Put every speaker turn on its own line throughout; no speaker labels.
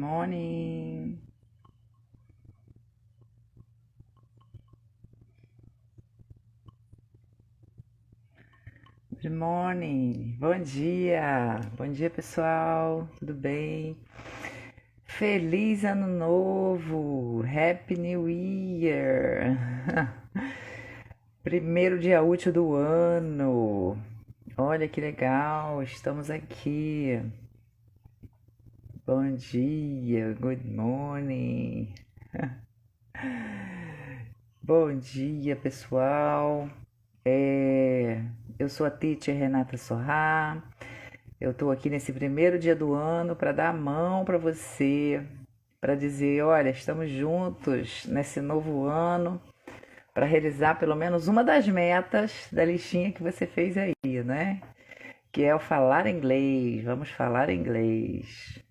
morning. Good morning. Bom dia. Bom dia, pessoal. Tudo bem? Feliz ano novo. Happy New Year. Primeiro dia útil do ano. Olha que legal. Estamos aqui. Bom dia. Good morning. Bom dia, pessoal. Eu sou a teacher Renata Sorrá. Eu estou aqui nesse primeiro dia do ano para dar a mão para você, para dizer, olha, estamos juntos nesse novo ano para realizar pelo menos uma das metas da listinha que você fez aí, né? Que é o falar inglês. Vamos falar inglês.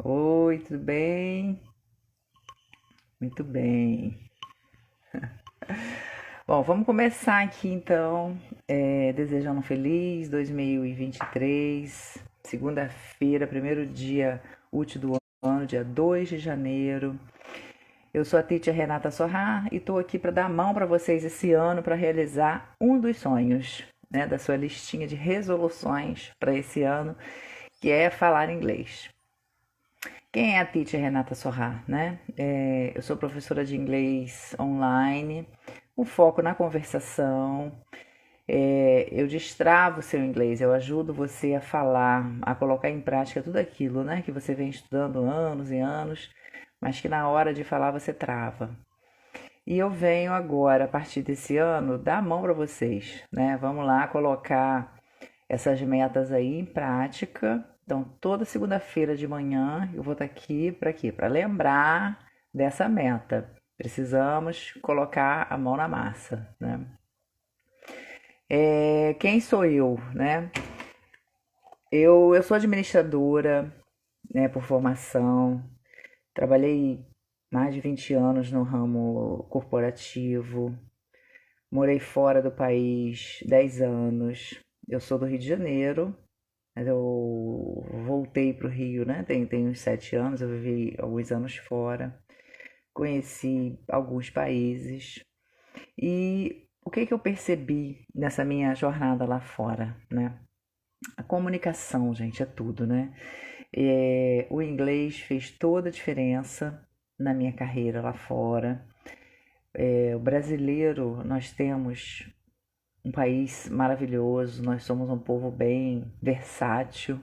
Oi, tudo bem? Muito bem. Bom, vamos começar aqui então, desejando um feliz 2023, segunda-feira, primeiro dia útil do ano, dia 2 de janeiro. Eu sou a teacher Renata Sorrá e estou aqui para dar a mão para vocês esse ano para realizar um dos sonhos, né, da sua listinha de resoluções para esse ano, que é falar inglês. Quem é a teacher Renata Sorrá, né? Eu sou professora de inglês online, o foco na conversação. Eu destravo o seu inglês, eu ajudo você a falar, a colocar em prática tudo aquilo, né, que você vem estudando anos e anos, mas que na hora de falar você trava. E eu venho agora, a partir desse ano, dar a mão para vocês, né? Vamos lá colocar essas metas aí em prática. Então, toda segunda-feira de manhã eu vou estar aqui para quê? Para lembrar dessa meta. Precisamos colocar a mão na massa, né? Quem sou eu, né? Eu sou administradora, né, por formação. Trabalhei mais de 20 anos no ramo corporativo. Morei fora do país 10 anos. Eu sou do Rio de Janeiro, mas eu voltei para o Rio, né? Tem uns 7 anos, eu vivi alguns anos fora. Conheci alguns países. E o que eu percebi nessa minha jornada lá fora, né? A comunicação, gente, é tudo, né? O inglês fez toda a diferença na minha carreira lá fora. O brasileiro, nós temos um país maravilhoso, nós somos um povo bem versátil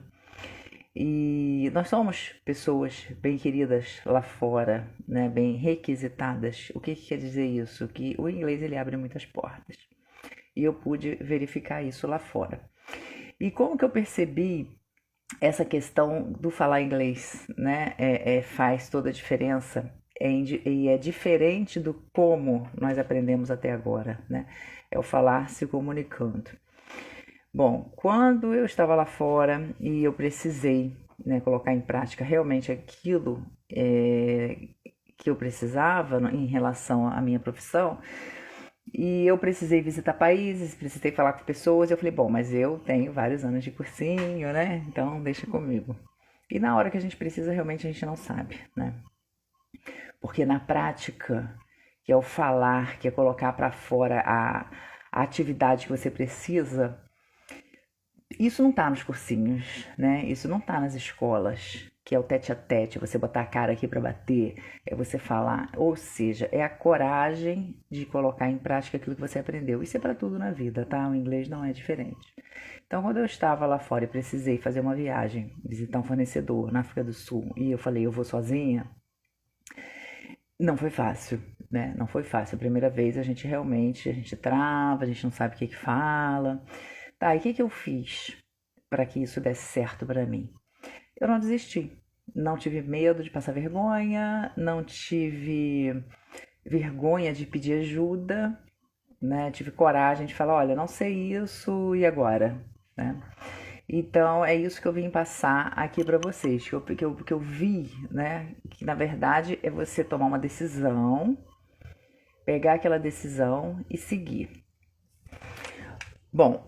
e nós somos pessoas bem queridas lá fora, né? Bem requisitadas. O que quer dizer isso? Que o inglês ele abre muitas portas e eu pude verificar isso lá fora. E como que eu percebi essa questão do falar inglês, né? Faz toda a diferença e é diferente do como nós aprendemos até agora, né? É o falar se comunicando. Bom, quando eu estava lá fora e eu precisei, né, colocar em prática realmente aquilo que eu precisava em relação à minha profissão, e eu precisei visitar países, precisei falar com pessoas, eu falei, bom, mas eu tenho vários anos de cursinho, né? Então deixa comigo. E na hora que a gente precisa, realmente a gente não sabe, né? Porque na prática, que é o falar, que é colocar para fora a atividade que você precisa, isso não tá nos cursinhos, né? Isso não tá nas escolas, que é o tete a tete, você botar a cara aqui para bater, é você falar. Ou seja, é a coragem de colocar em prática aquilo que você aprendeu. Isso é para tudo na vida, tá? O inglês não é diferente. Então, quando eu estava lá fora e precisei fazer uma viagem, visitar um fornecedor na África do Sul, e eu falei, eu vou sozinha, não foi fácil, né? Não foi fácil. A primeira vez a gente trava, a gente não sabe o que fala. Tá, e o que eu fiz para que isso desse certo para mim? Eu não desisti. Não tive medo de passar vergonha, não tive vergonha de pedir ajuda, né? Tive coragem de falar, olha, não sei isso, e agora? Né? Então, é isso que eu vim passar aqui para vocês, que eu vi, né? Que na verdade é você tomar uma decisão, pegar aquela decisão e seguir. Bom,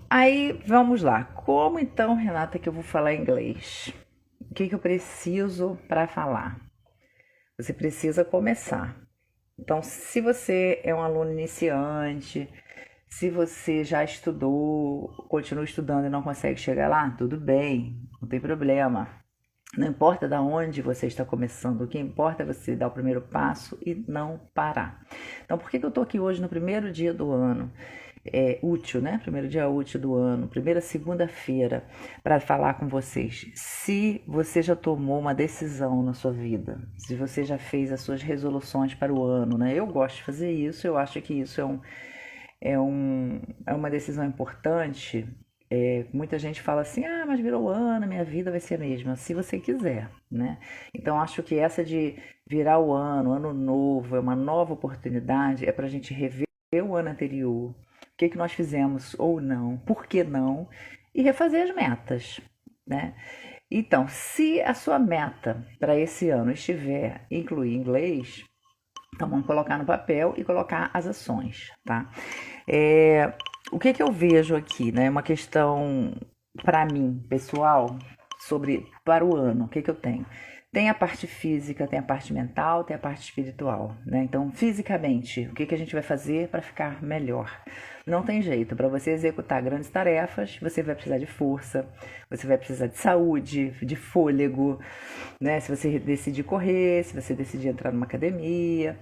aí vamos lá. Como então, Renata, que eu vou falar inglês? o que eu preciso para falar? Você precisa começar. Então, se você é um aluno iniciante, se você já estudou, continua estudando e não consegue chegar lá, tudo bem, não tem problema. Não importa de onde você está começando, o que importa é você dar o primeiro passo e não parar. Então, por que eu estou aqui hoje no primeiro dia do ano? Útil, né? Primeiro dia útil do ano, primeira segunda-feira, para falar com vocês. Se você já tomou uma decisão na sua vida, se você já fez as suas resoluções para o ano, né? Eu gosto de fazer isso, eu acho que isso é uma decisão importante. Muita gente fala assim, mas virou ano, minha vida vai ser a mesma, se você quiser, né? Então acho que essa de virar o ano novo, é uma nova oportunidade, é para a gente rever o ano anterior, o que nós fizemos ou não, por que não, e refazer as metas, né? Então, se a sua meta para esse ano estiver incluir inglês, então vamos colocar no papel e colocar as ações, tá? O que eu vejo aqui, né? Uma questão para mim, pessoal, para o ano, o que eu tenho? Tem a parte física, tem a parte mental, tem a parte espiritual, né? Então, fisicamente, o que a gente vai fazer para ficar melhor? Não tem jeito, para você executar grandes tarefas, você vai precisar de força, você vai precisar de saúde, de fôlego, né? Se você decidir correr, se você decidir entrar numa academia,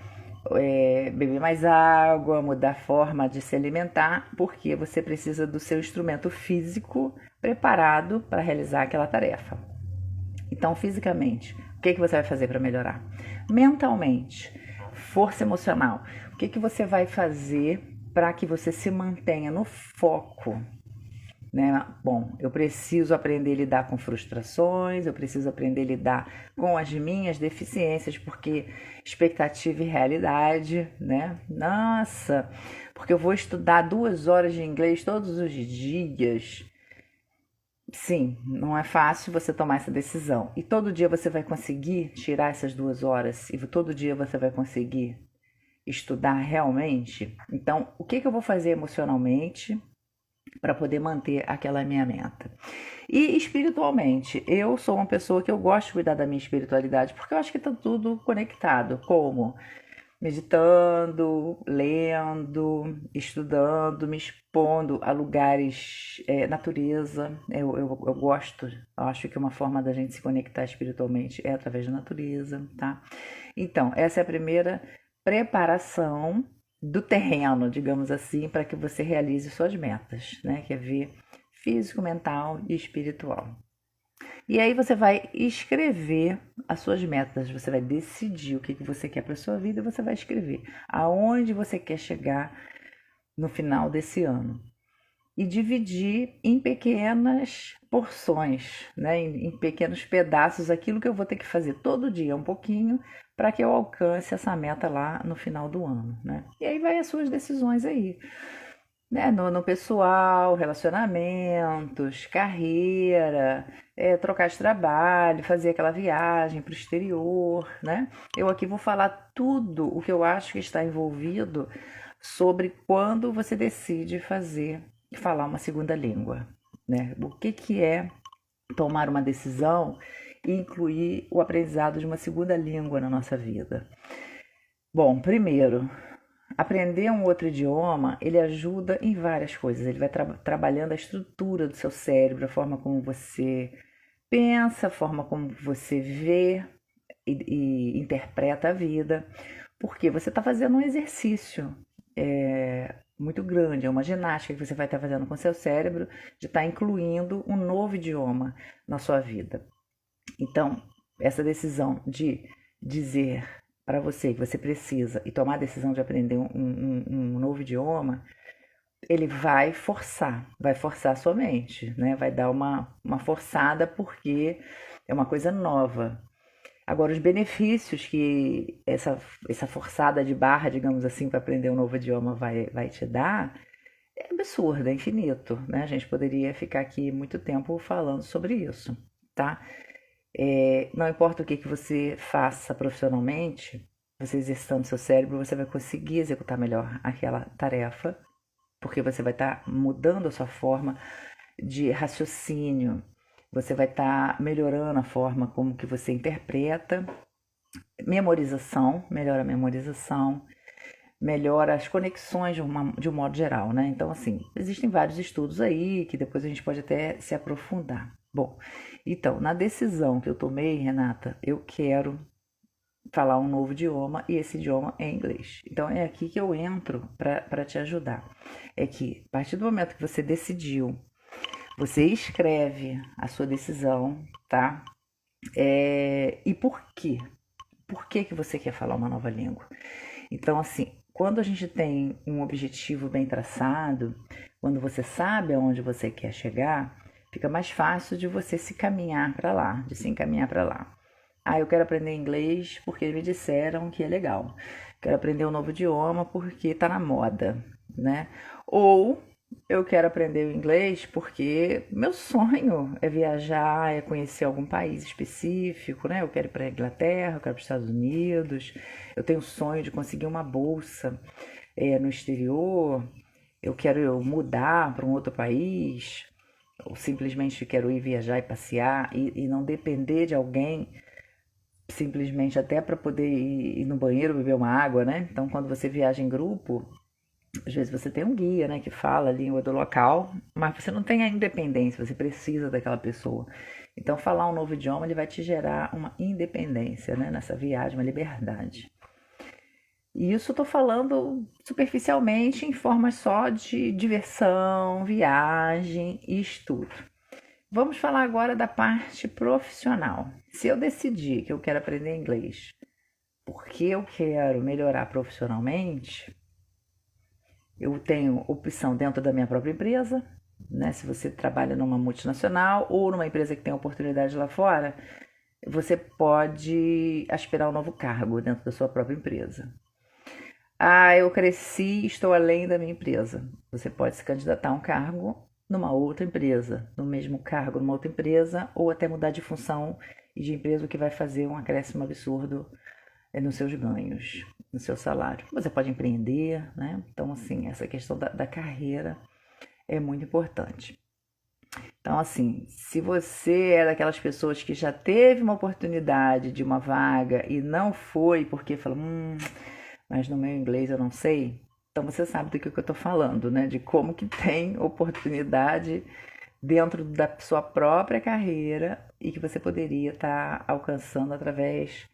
beber mais água, mudar a forma de se alimentar, porque você precisa do seu instrumento físico preparado para realizar aquela tarefa. Então, fisicamente, o que você vai fazer para melhorar? Mentalmente, força emocional. O que você vai fazer para que você se mantenha no foco? Né? Bom, eu preciso aprender a lidar com frustrações, eu preciso aprender a lidar com as minhas deficiências, porque expectativa e realidade, né? Nossa, porque eu vou estudar 2 horas de inglês todos os dias. Sim, não é fácil você tomar essa decisão. E todo dia você vai conseguir tirar essas 2 horas? E todo dia você vai conseguir estudar realmente? Então, o que eu vou fazer emocionalmente para poder manter aquela minha meta? E espiritualmente, eu sou uma pessoa que eu gosto de cuidar da minha espiritualidade, porque eu acho que está tudo conectado. Como? Meditando, lendo, estudando, me expondo a lugares, natureza. Eu gosto, eu acho que uma forma da gente se conectar espiritualmente é através da natureza, tá? Então, essa é a primeira preparação do terreno, digamos assim, para que você realize suas metas, né? Que é ver físico, mental e espiritual. E aí você vai escrever as suas metas, você vai decidir o que você quer para a sua vida e você vai escrever aonde você quer chegar no final desse ano. E dividir em pequenas porções, né? Em pequenos pedaços, aquilo que eu vou ter que fazer todo dia, um pouquinho, para que eu alcance essa meta lá no final do ano, né? E aí vai as suas decisões aí, né? No pessoal, relacionamentos, carreira, trocar de trabalho, fazer aquela viagem para o exterior, né? Eu aqui vou falar tudo o que eu acho que está envolvido sobre quando você decide falar uma segunda língua, né? O que é tomar uma decisão e incluir o aprendizado de uma segunda língua na nossa vida? Bom, primeiro, aprender um outro idioma, ele ajuda em várias coisas. Ele vai trabalhando a estrutura do seu cérebro, a forma como você pensa, a forma como você vê e interpreta a vida, porque você está fazendo um exercício muito grande, é uma ginástica que você vai estar fazendo com seu cérebro de estar incluindo um novo idioma na sua vida. Então, essa decisão de dizer para você que você precisa e tomar a decisão de aprender um novo idioma, ele vai forçar a sua mente, né? Vai dar uma forçada porque é uma coisa nova. Agora, os benefícios que essa forçada de barra, digamos assim, para aprender um novo idioma vai te dar é absurdo, é infinito, né? A gente poderia ficar aqui muito tempo falando sobre isso, tá? Não importa o que você faça profissionalmente, você exercitando seu cérebro, você vai conseguir executar melhor aquela tarefa, porque você vai estar mudando a sua forma de raciocínio, Você vai estar melhorando a forma como que você interpreta, memorização, melhora a memorização, melhora as conexões de um modo geral, né? Então, assim, existem vários estudos aí que depois a gente pode até se aprofundar. Bom, então, na decisão que eu tomei, Renata, eu quero falar um novo idioma e esse idioma é inglês. Então, é aqui que eu entro para te ajudar. É que, a partir do momento que você decidiu, você escreve a sua decisão, tá? E por quê? Por que que você quer falar uma nova língua? Então, assim, quando a gente tem um objetivo bem traçado, quando você sabe aonde você quer chegar, fica mais fácil de você se caminhar para lá, de se encaminhar para lá. Ah, eu quero aprender inglês porque me disseram que é legal. Quero aprender um novo idioma porque tá na moda, né? Ou eu quero aprender o inglês porque meu sonho é viajar, é conhecer algum país específico, né? Eu quero ir para a Inglaterra, eu quero para os Estados Unidos, eu tenho o sonho de conseguir uma bolsa no exterior, eu quero mudar para um outro país, ou simplesmente quero ir viajar e passear e não depender de alguém, simplesmente até para poder ir no banheiro beber uma água, né? Então, quando você viaja em grupo, às vezes você tem um guia, né, que fala a língua do local, mas você não tem a independência, você precisa daquela pessoa. Então, falar um novo idioma, ele vai te gerar uma independência, né, nessa viagem, uma liberdade. E isso eu tô falando superficialmente em forma só de diversão, viagem e estudo. Vamos falar agora da parte profissional. Se eu decidir que eu quero aprender inglês porque eu quero melhorar profissionalmente, eu tenho opção dentro da minha própria empresa, né? Se você trabalha numa multinacional ou numa empresa que tem oportunidade lá fora, você pode aspirar um novo cargo dentro da sua própria empresa. Ah, eu cresci, estou além da minha empresa. Você pode se candidatar a um cargo numa outra empresa, no mesmo cargo numa outra empresa, ou até mudar de função e de empresa, o que vai fazer um acréscimo absurdo nos seus ganhos, no seu salário. Você pode empreender, né? Então, assim, essa questão da carreira é muito importante. Então, assim, se você é daquelas pessoas que já teve uma oportunidade de uma vaga e não foi porque falou, mas no meu inglês eu não sei, então você sabe do que eu tô falando, né? De como que tem oportunidade dentro da sua própria carreira e que você poderia estar alcançando através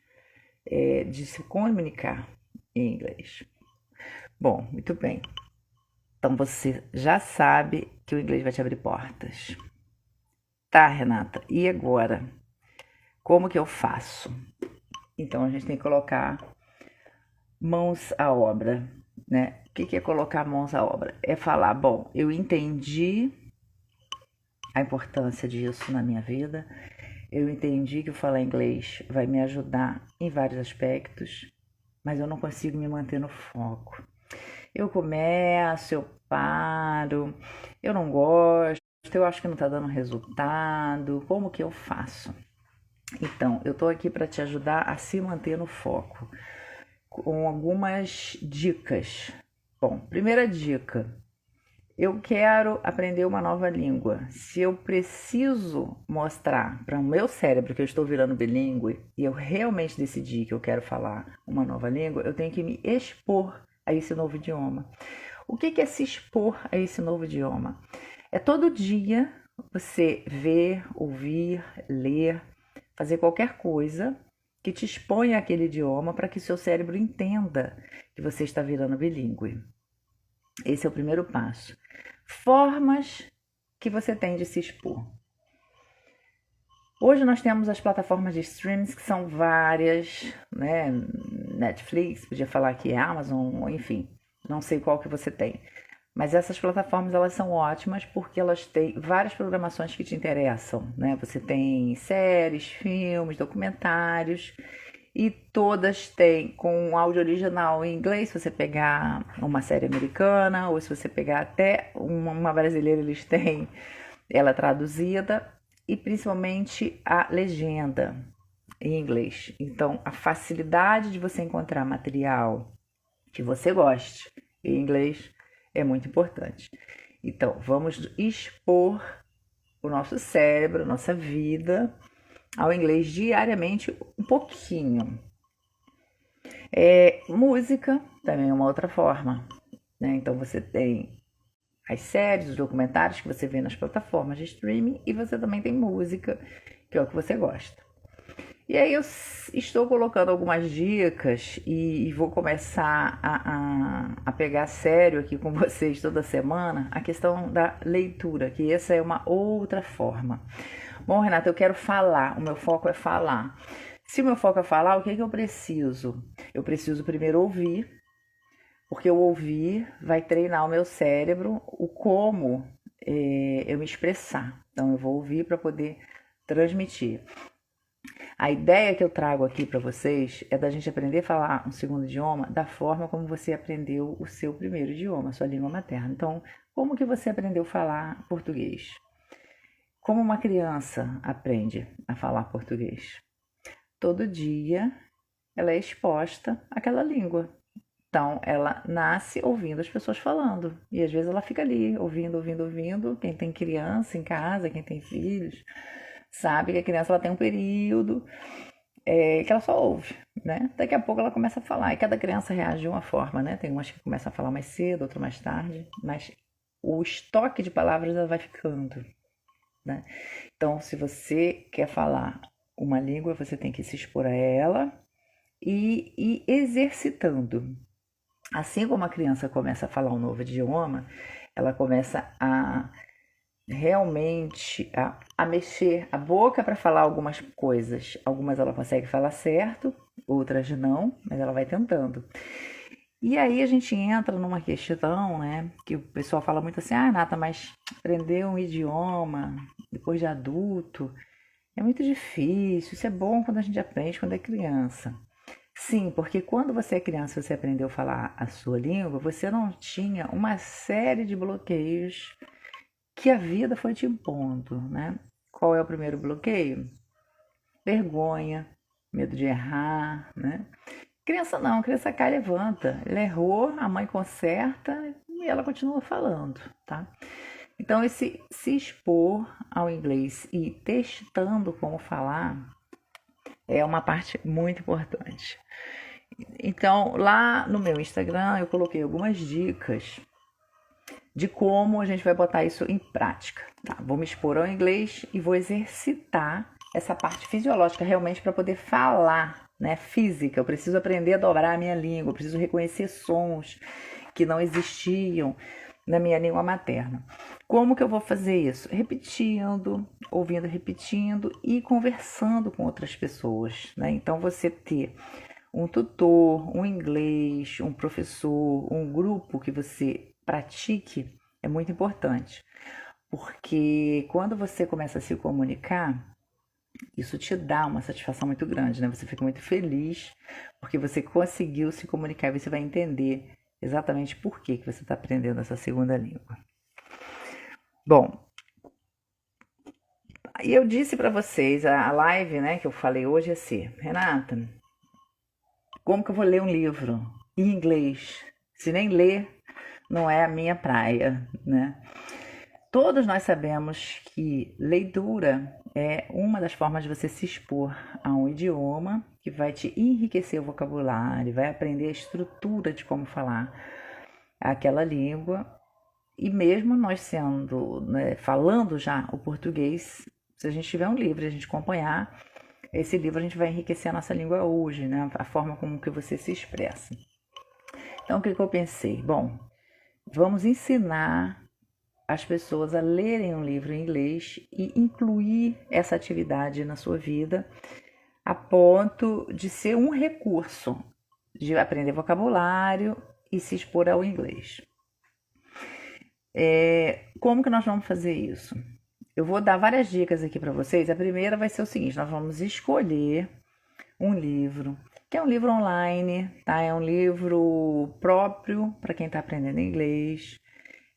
de se comunicar em inglês. Bom, muito bem. Então você já sabe que o inglês vai te abrir portas. Tá, Renata? E agora? Como que eu faço? Então a gente tem que colocar mãos à obra, né? O que é colocar mãos à obra? É falar, bom, eu entendi a importância disso na minha vida, eu entendi que o falar inglês vai me ajudar em vários aspectos, mas eu não consigo me manter no foco. Eu começo, eu paro, eu não gosto, eu acho que não está dando resultado, como que eu faço? Então, eu estou aqui para te ajudar a se manter no foco, com algumas dicas. Bom, primeira dica, eu quero aprender uma nova língua. Se eu preciso mostrar para o meu cérebro que eu estou virando bilíngue e eu realmente decidi que eu quero falar uma nova língua, eu tenho que me expor a esse novo idioma. O que é se expor a esse novo idioma? É todo dia você ver, ouvir, ler, fazer qualquer coisa que te exponha àquele idioma para que seu cérebro entenda que você está virando bilíngue. Esse é o primeiro passo. Formas que você tem de se expor. Hoje nós temos as plataformas de streams que são várias, né? Netflix, podia falar que é Amazon, enfim, não sei qual que você tem. Mas essas plataformas, elas são ótimas porque elas têm várias programações que te interessam, né? Você tem séries, filmes, documentários e todas têm com áudio original em inglês, se você pegar uma série americana ou se você pegar até uma brasileira, eles têm ela traduzida e principalmente a legenda em inglês. Então, a facilidade de você encontrar material que você goste em inglês é muito importante. Então, vamos expor o nosso cérebro, nossa vida ao inglês diariamente um pouquinho. Música também é uma outra forma, né? Então você tem as séries, os documentários que você vê nas plataformas de streaming e você também tem música, que é o que você gosta. E aí eu estou colocando algumas dicas e vou começar a pegar sério aqui com vocês toda semana a questão da leitura, que essa é uma outra forma. Bom, Renata, eu quero falar, o meu foco é falar. Se o meu foco é falar, o que eu preciso? Eu preciso primeiro ouvir, porque o ouvir vai treinar o meu cérebro o como eu me expressar. Então eu vou ouvir para poder transmitir. A ideia que eu trago aqui para vocês é da gente aprender a falar um segundo idioma da forma como você aprendeu o seu primeiro idioma, a sua língua materna. Então, como que você aprendeu a falar português? Como uma criança aprende a falar português? Todo dia ela é exposta àquela língua. Então, ela nasce ouvindo as pessoas falando. E às vezes ela fica ali, ouvindo, ouvindo, ouvindo. Quem tem criança em casa, quem tem filhos, sabe que a criança ela tem um período que ela só ouve, né? Daqui a pouco ela começa a falar. E cada criança reage de uma forma, né? Tem umas que começam a falar mais cedo, outras mais tarde. Mas o estoque de palavras ela vai ficando, né? Então, se você quer falar uma língua, você tem que se expor a ela e ir exercitando. Assim como a criança começa a falar um novo idioma, ela começa a realmente a mexer a boca para falar algumas coisas. Algumas ela consegue falar certo, outras não, mas ela vai tentando. E aí a gente entra numa questão, né, que o pessoal fala muito assim, Nata, mas aprender um idioma depois de adulto é muito difícil, isso é bom quando a gente aprende quando é criança. Sim, porque quando você é criança, você aprendeu a falar a sua língua, você não tinha uma série de bloqueios que a vida foi te impondo, né? Qual é o primeiro bloqueio? Vergonha, medo de errar, né? Criança não, criança cai e levanta. Ela errou, a mãe conserta e ela continua falando, tá? Então, esse se expor ao inglês e testando como falar é uma parte muito importante. Então, lá no meu Instagram, eu coloquei algumas dicas de como a gente vai botar isso em prática. Tá? Vou me expor ao inglês e vou exercitar essa parte fisiológica realmente para poder falar, né? Física. Eu preciso aprender a dobrar a minha língua, eu preciso reconhecer sons que não existiam na minha língua materna. Como que eu vou fazer isso? Repetindo, ouvindo, repetindo e conversando com outras pessoas, né? Então, você ter um tutor, um inglês, um professor, um grupo que você pratique é muito importante. Porque quando você começa a se comunicar, isso te dá uma satisfação muito grande, né? Você fica muito feliz porque você conseguiu se comunicar e você vai entender exatamente por que você está aprendendo essa segunda língua. Bom, e eu disse para vocês, a live, né, que eu falei hoje é assim, Renata, como que eu vou ler um livro em inglês? Se nem ler não é a minha praia, né? Todos nós sabemos que leitura é uma das formas de você se expor a um idioma que vai te enriquecer o vocabulário, vai aprender a estrutura de como falar aquela língua. E mesmo nós sendo, né, falando já o português, se a gente tiver um livro e a gente acompanhar, esse livro a gente vai enriquecer a nossa língua hoje, né? A forma como que você se expressa. Então, o que eu pensei? Bom, vamos ensinar as pessoas a lerem um livro em inglês e incluir essa atividade na sua vida a ponto de ser um recurso de aprender vocabulário e se expor ao inglês. Como que nós vamos fazer isso? Eu vou dar várias dicas aqui para vocês. A primeira vai ser o seguinte, nós vamos escolher um livro, que é um livro online, tá? É um livro próprio para quem está aprendendo inglês.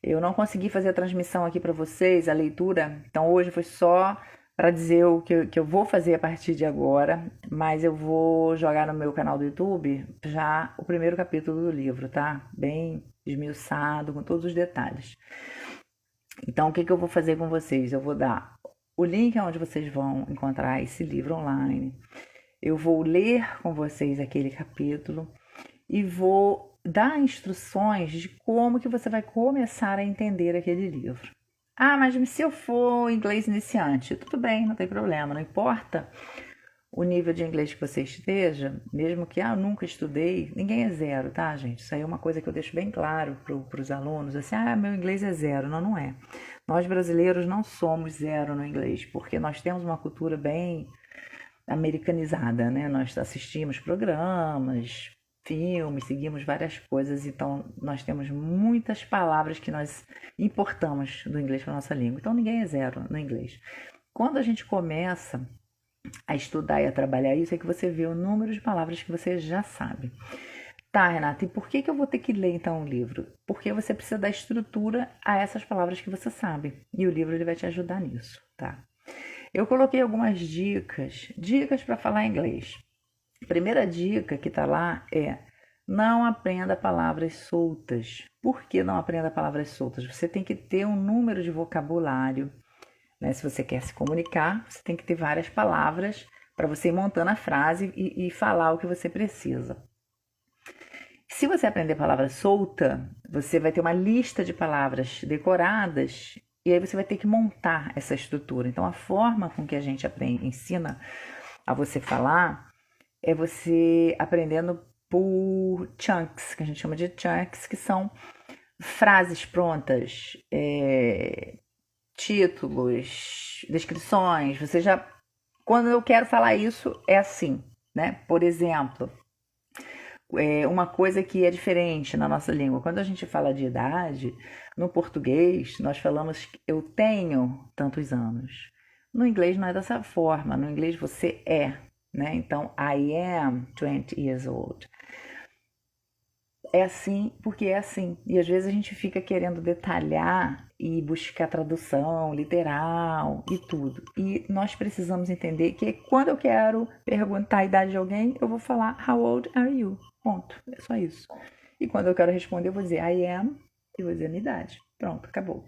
Eu não consegui fazer a transmissão aqui para vocês, a leitura, então hoje foi só para dizer o que eu vou fazer a partir de agora, mas eu vou jogar no meu canal do YouTube já o primeiro capítulo do livro, tá? Bem esmiuçado, com todos os detalhes. Então, o que eu vou fazer com vocês? Eu vou dar O link é onde vocês vão encontrar esse livro online. Eu vou ler com vocês aquele capítulo e vou dar instruções de como que você vai começar a entender aquele livro. Ah, mas se eu for inglês iniciante, tudo bem, não tem problema, não importa o nível de inglês que você esteja, mesmo que eu nunca estudei, ninguém é zero, tá, gente? Isso aí é uma coisa que eu deixo bem claro para os alunos, assim, meu inglês é zero. Não, não é. Nós brasileiros não somos zero no inglês, porque nós temos uma cultura bem americanizada, né? Nós assistimos programas, filmes, seguimos várias coisas, então nós temos muitas palavras que nós importamos do inglês para a nossa língua. Então ninguém é zero no inglês. Quando a gente começa a estudar e a trabalhar isso, é que você vê o número de palavras que você já sabe. Tá, Renata, e por que eu vou ter que ler então o livro? Porque você precisa dar estrutura a essas palavras que você sabe. E o livro ele vai te ajudar nisso, tá? Eu coloquei algumas dicas para falar inglês. A primeira dica que tá lá é: não aprenda palavras soltas. Por que não aprenda palavras soltas? Você tem que ter um número de vocabulário, né? Se você quer se comunicar, você tem que ter várias palavras para você ir montando a frase e falar o que você precisa. Se você aprender palavra solta, você vai ter uma lista de palavras decoradas e aí você vai ter que montar essa estrutura. Então, a forma com que a gente ensina a você falar é você aprendendo por chunks, que a gente chama de chunks, que são frases prontas, títulos, descrições. Você já, quando eu quero falar isso, é assim, né? Por exemplo, uma coisa que é diferente na nossa língua. Quando a gente fala de idade, no português, nós falamos que eu tenho tantos anos. No inglês não é dessa forma. No inglês você é, né? Então, I am 20 years old. É assim porque é assim. E às vezes a gente fica querendo detalhar e buscar tradução literal e tudo. E nós precisamos entender que quando eu quero perguntar a idade de alguém, eu vou falar How old are you? Ponto. É só isso. E quando eu quero responder, eu vou dizer I am e vou dizer a minha idade. Pronto, acabou.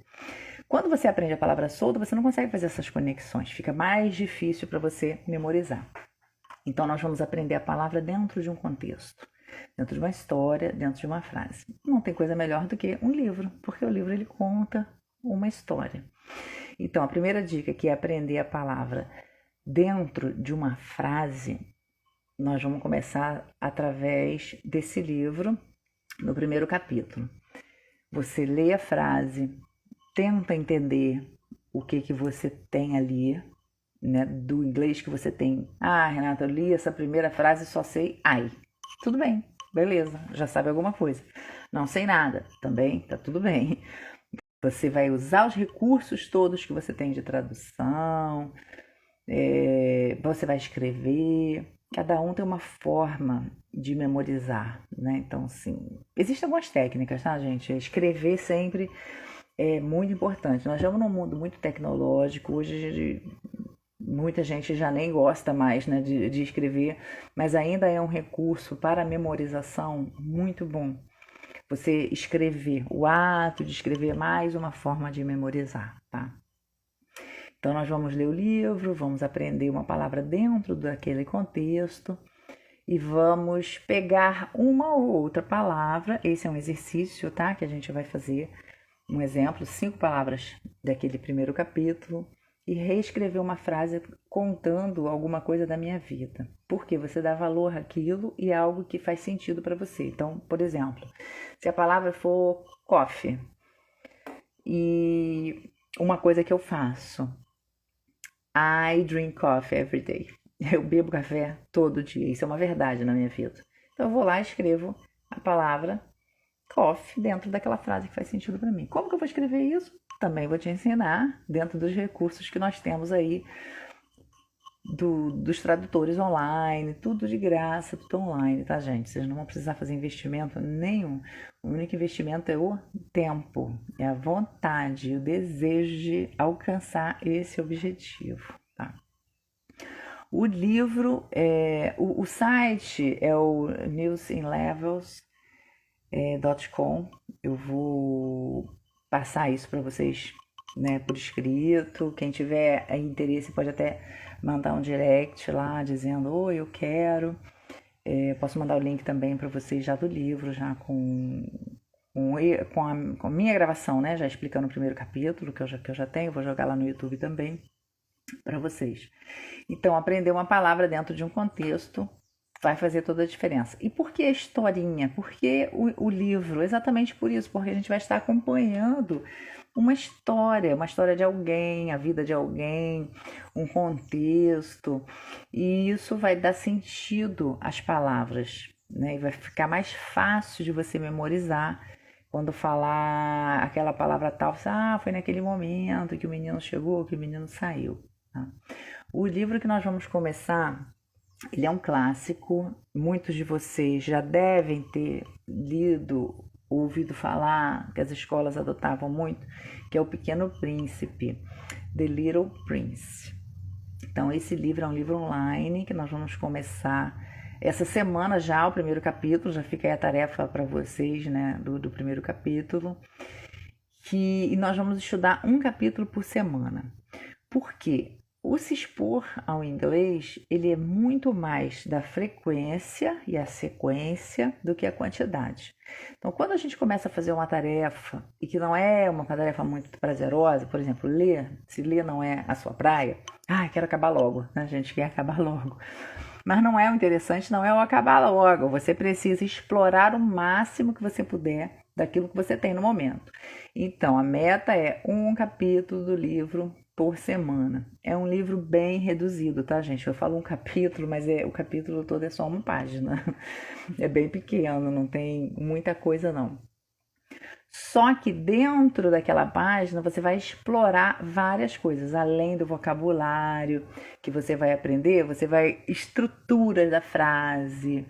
Quando você aprende a palavra solta, você não consegue fazer essas conexões. Fica mais difícil para você memorizar. Então, nós vamos aprender a palavra dentro de um contexto, dentro de uma história, dentro de uma frase. Não tem coisa melhor do que um livro, porque o livro ele conta uma história. Então, a primeira dica que é aprender a palavra dentro de uma frase, nós vamos começar através desse livro, no primeiro capítulo. Você lê a frase, tenta entender o que você tem ali, né, do inglês que você tem. Ah, Renata, eu li essa primeira frase e só sei ai. Tudo bem, beleza, já sabe alguma coisa. Não sei nada, também tá tudo bem. Você vai usar os recursos todos que você tem de tradução, você vai escrever. Cada um tem uma forma de memorizar, né? Então, assim, existem algumas técnicas, tá, gente? Escrever sempre é muito importante. Nós estamos num mundo muito tecnológico, hoje muita gente já nem gosta mais, né, de escrever, mas ainda é um recurso para a memorização muito bom. Você escrever, o ato de escrever é mais uma forma de memorizar, tá? Então, nós vamos ler o livro, vamos aprender uma palavra dentro daquele contexto e vamos pegar uma ou outra palavra. Esse é um exercício, tá? Que a gente vai fazer. Um exemplo, 5 palavras daquele primeiro capítulo e reescrever uma frase contando alguma coisa da minha vida. Porque você dá valor àquilo e é algo que faz sentido para você. Então, por exemplo, se a palavra for coffee e uma coisa que eu faço, I drink coffee every day. Eu bebo café todo dia. Isso é uma verdade na minha vida. Então eu vou lá e escrevo a palavra coffee dentro daquela frase que faz sentido para mim. Como que eu vou escrever isso? Também vou te ensinar dentro dos recursos que nós temos aí dos tradutores online, tudo de graça, tudo online, tá, gente? Vocês não vão precisar fazer investimento nenhum. O único investimento é o tempo, é a vontade, o desejo de alcançar esse objetivo, tá? O livro, o site é o newsinlevels.com. Eu vou passar isso para vocês né, por escrito. Quem tiver interesse pode até mandar um direct lá dizendo: oi, eu quero. Posso mandar o link também para vocês já do livro, já com a minha gravação, né? Já explicando o primeiro capítulo que eu já tenho, vou jogar lá no YouTube também para vocês. Então, aprender uma palavra dentro de um contexto vai fazer toda a diferença. E por que a historinha? Por que o livro? Exatamente por isso, porque a gente vai estar acompanhando uma história de alguém, a vida de alguém, um contexto, e isso vai dar sentido às palavras, né? E vai ficar mais fácil de você memorizar. Quando falar aquela palavra tal, você, foi naquele momento que o menino chegou, que o menino saiu. Tá? O livro que nós vamos começar, ele é um clássico. Muitos de vocês já devem ter lido, ouvido falar, que as escolas adotavam muito, que é O Pequeno Príncipe, The Little Prince. Então, esse livro é um livro online que nós vamos começar essa semana já, o primeiro capítulo. Já fica aí a tarefa para vocês, né, do primeiro capítulo. E nós vamos estudar um capítulo por semana. Por quê? O se expor ao inglês, ele é muito mais da frequência e a sequência do que a quantidade. Então, quando a gente começa a fazer uma tarefa e que não é uma tarefa muito prazerosa, por exemplo, ler, se ler não é a sua praia, quero acabar logo, né? A gente quer acabar logo. Mas não é o interessante, não é o acabar logo. Você precisa explorar o máximo que você puder daquilo que você tem no momento. Então, a meta é um capítulo do livro por semana. É um livro bem reduzido, tá, gente? Eu falo um capítulo, mas o capítulo todo é só uma página. É bem pequeno, não tem muita coisa, não. Só que dentro daquela página você vai explorar várias coisas, além do vocabulário que você vai aprender, você vai estrutura da frase,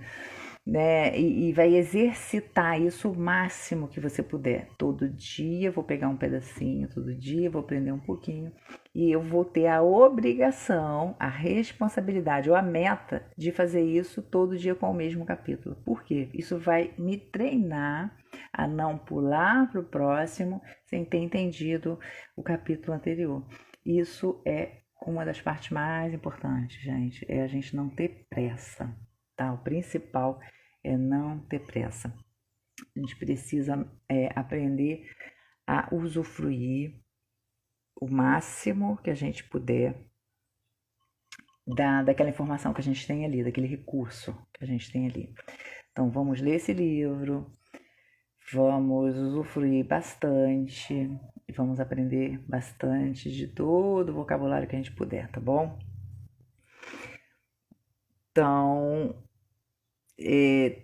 né? E vai exercitar isso o máximo que você puder. Todo dia eu vou pegar um pedacinho, todo dia eu vou aprender um pouquinho e eu vou ter a obrigação, a responsabilidade ou a meta de fazer isso todo dia com o mesmo capítulo. Por quê? Isso vai me treinar a não pular para o próximo sem ter entendido o capítulo anterior. Isso é uma das partes mais importantes, gente, é a gente não ter pressa, tá? O principal é não ter pressa. A gente precisa aprender a usufruir o máximo que a gente puder daquela informação que a gente tem ali, daquele recurso que a gente tem ali. Então, vamos ler esse livro, vamos usufruir bastante e vamos aprender bastante de todo o vocabulário que a gente puder, tá bom? Então,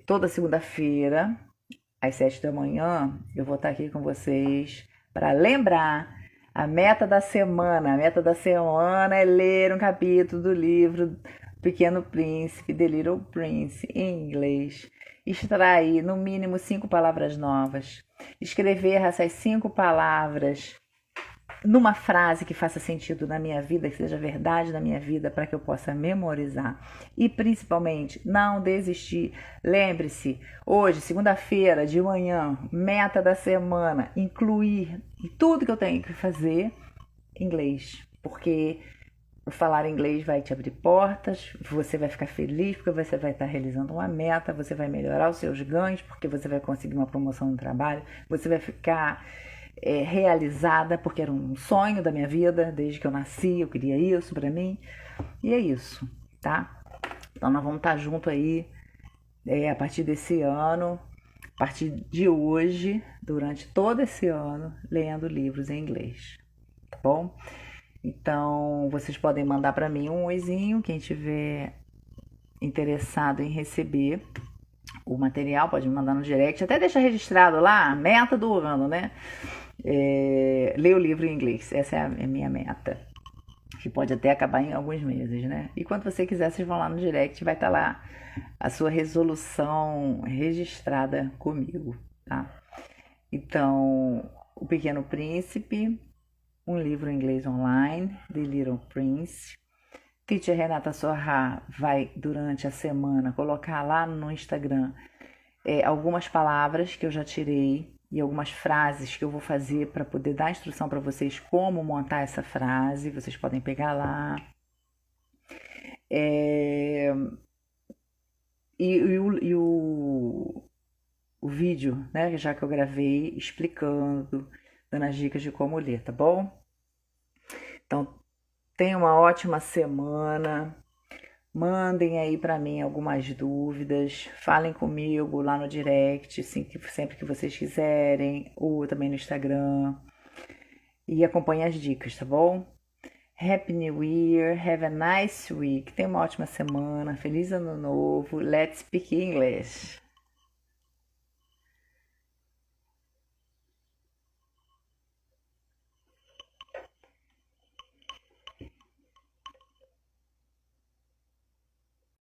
toda segunda-feira, às 7 da manhã, eu vou estar aqui com vocês para lembrar a meta da semana. A meta da semana é ler um capítulo do livro Pequeno Príncipe, The Little Prince, em inglês. Extrair no mínimo 5 palavras novas. Escrever essas 5 palavras numa frase que faça sentido na minha vida, que seja verdade na minha vida, para que eu possa memorizar. E principalmente, não desistir. Lembre-se, hoje, segunda-feira de manhã, meta da semana, incluir em tudo que eu tenho que fazer inglês. Porque falar inglês vai te abrir portas, você vai ficar feliz porque você vai estar realizando uma meta, você vai melhorar os seus ganhos porque você vai conseguir uma promoção no trabalho, você vai ficar realizada, porque era um sonho da minha vida, desde que eu nasci, eu queria isso pra mim, e é isso, tá? Então nós vamos estar junto aí a partir desse ano, a partir de hoje, durante todo esse ano, lendo livros em inglês, tá bom? Então vocês podem mandar pra mim um oizinho, quem tiver interessado em receber o material, pode me mandar no direct, até deixa registrado lá, meta do ano, né? Ler o livro em inglês, essa é a minha meta, que pode até acabar em alguns meses, né? E quando você quiser, vocês vão lá no direct, vai estar lá a sua resolução registrada comigo, tá? Então, O Pequeno Príncipe, um livro em inglês online, The Little Prince. Teacher Renata Sorrah vai, durante a semana, colocar lá no Instagram algumas palavras que eu já tirei e algumas frases que eu vou fazer para poder dar instrução para vocês como montar essa frase. Vocês podem pegar lá. É, o vídeo, né, já que eu gravei explicando, dando as dicas de como ler, tá bom? Então, tenha uma ótima semana. Mandem aí para mim algumas dúvidas. Falem comigo lá no direct, sempre que vocês quiserem, ou também no Instagram. E acompanhe as dicas, tá bom? Happy New Year, have a nice week. Tenha uma ótima semana, feliz ano novo. Let's speak English.